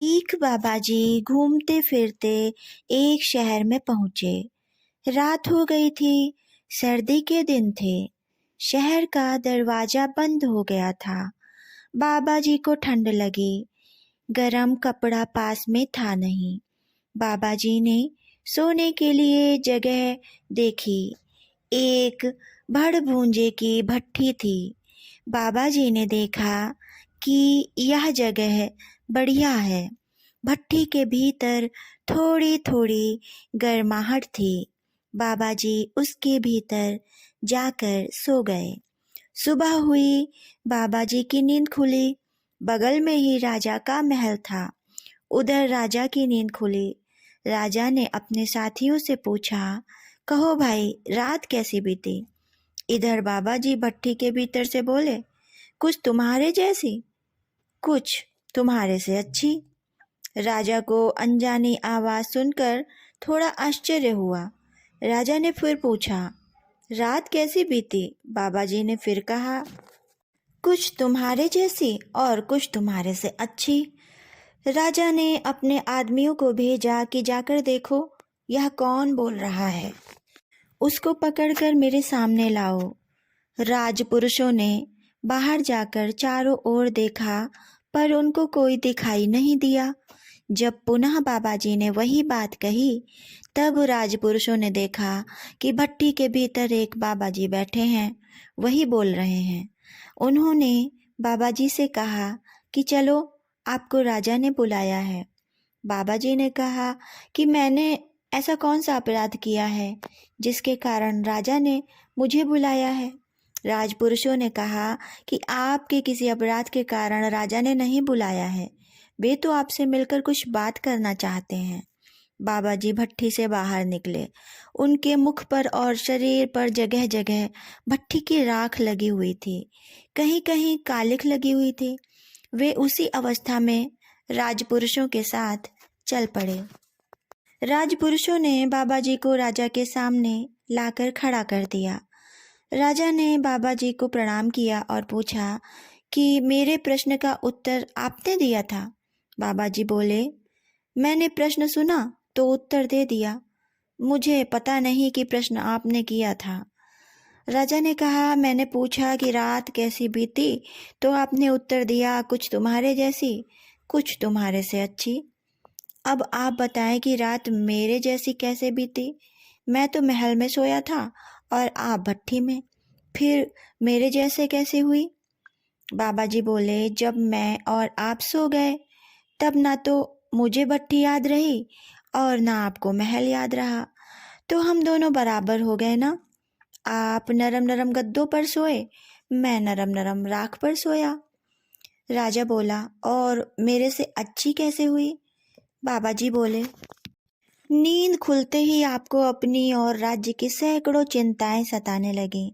एक बाबा जी घूमते फिरते एक शहर में पहुंचे। रात हो गई थी। सर्दी के दिन थे। शहर का दरवाजा बंद हो गया था। बाबा जी को ठंड लगी। गरम कपड़ा पास में था नहीं। बाबा जी ने सोने के लिए जगह देखी। एक भड़भूंजे की भट्ठी थी। बाबा जी ने देखा कि यह जगह बढ़िया है। भट्ठी के भीतर थोड़ी थोड़ी गर्माहट थी। बाबा जी उसके भीतर जाकर सो गए। सुबह हुई। बाबा जी की नींद खुली। बगल में ही राजा का महल था। उधर राजा की नींद खुली। राजा ने अपने साथियों से पूछा, कहो भाई, रात कैसी बीती? इधर बाबा जी भट्ठी के भीतर से बोले, कुछ तुम्हारे जैसी, कुछ तुम्हारे से अच्छी। राजा को अनजानी आवाज सुनकर थोड़ा आश्चर्य हुआ। राजा ने फिर पूछा, रात कैसी बीती? बाबा जी ने फिर कहा, कुछ तुम्हारे जैसी और कुछ तुम्हारे से अच्छी। राजा ने अपने आदमियों को भेजा कि जाकर देखो यह कौन बोल रहा है, उसको पकड़कर मेरे सामने लाओ। राजपुरुषों ने बाहर जाकर चारों ओर देखा, पर उनको कोई दिखाई नहीं दिया। जब पुनः बाबा जी ने वही बात कही, तब राजपुरुषों ने देखा कि भट्टी के भीतर एक बाबा जी बैठे हैं, वही बोल रहे हैं। उन्होंने बाबा जी से कहा कि चलो, आपको राजा ने बुलाया है। बाबा जी ने कहा कि मैंने ऐसा कौन सा अपराध किया है जिसके कारण राजा ने मुझे बुलाया है? राजपुरुषों ने कहा कि आपके किसी अपराध के कारण राजा ने नहीं बुलाया है। वे तो आपसे मिलकर कुछ बात करना चाहते हैं। बाबा जी भट्ठी से बाहर निकले। उनके मुख पर और शरीर पर जगह जगह भट्ठी की राख लगी हुई थी। कहीं कहीं कालिख लगी हुई थी। वे उसी अवस्था में राजपुरुषों के साथ चल पड़े। राजपुरुषों ने बाबा जी को राजा के सामने लाकर खड़ा कर दिया। राजा ने बाबा जी को प्रणाम किया और पूछा कि मेरे प्रश्न का उत्तर आपने दिया था? बाबा जी बोले, मैंने प्रश्न सुना तो उत्तर दे दिया। मुझे पता नहीं कि प्रश्न आपने किया था। राजा ने कहा, मैंने पूछा कि रात कैसी बीती, तो आपने उत्तर दिया, कुछ तुम्हारे जैसी, कुछ तुम्हारे से अच्छी। अब आप बताएं कि रात मेरे जैसी कैसे बीती? मैं तो महल में सोया था और आप भट्ठी में, फिर मेरे जैसे कैसे हुई? बाबा जी बोले, जब मैं और आप सो गए तब ना तो मुझे भट्ठी याद रही और ना आपको महल याद रहा, तो हम दोनों बराबर हो गए ना। आप नरम नरम गद्दों पर सोए, मैं नरम नरम राख पर सोया। राजा बोला, और मेरे से अच्छी कैसे हुई? बाबा जी बोले, नींद खुलते ही आपको अपनी और राज्य की सैकड़ों चिंताएं सताने लगीं,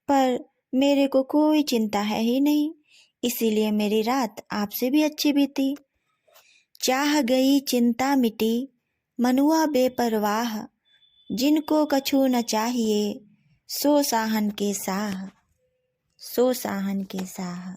पर मेरे को कोई चिंता है ही नहीं, इसीलिए मेरी रात आपसे भी अच्छी बीती। चाह गई चिंता मिटी, मनुआ बेपरवाह, जिनको कछु न चाहिए, सो साहन के साह, सो साहन के साह।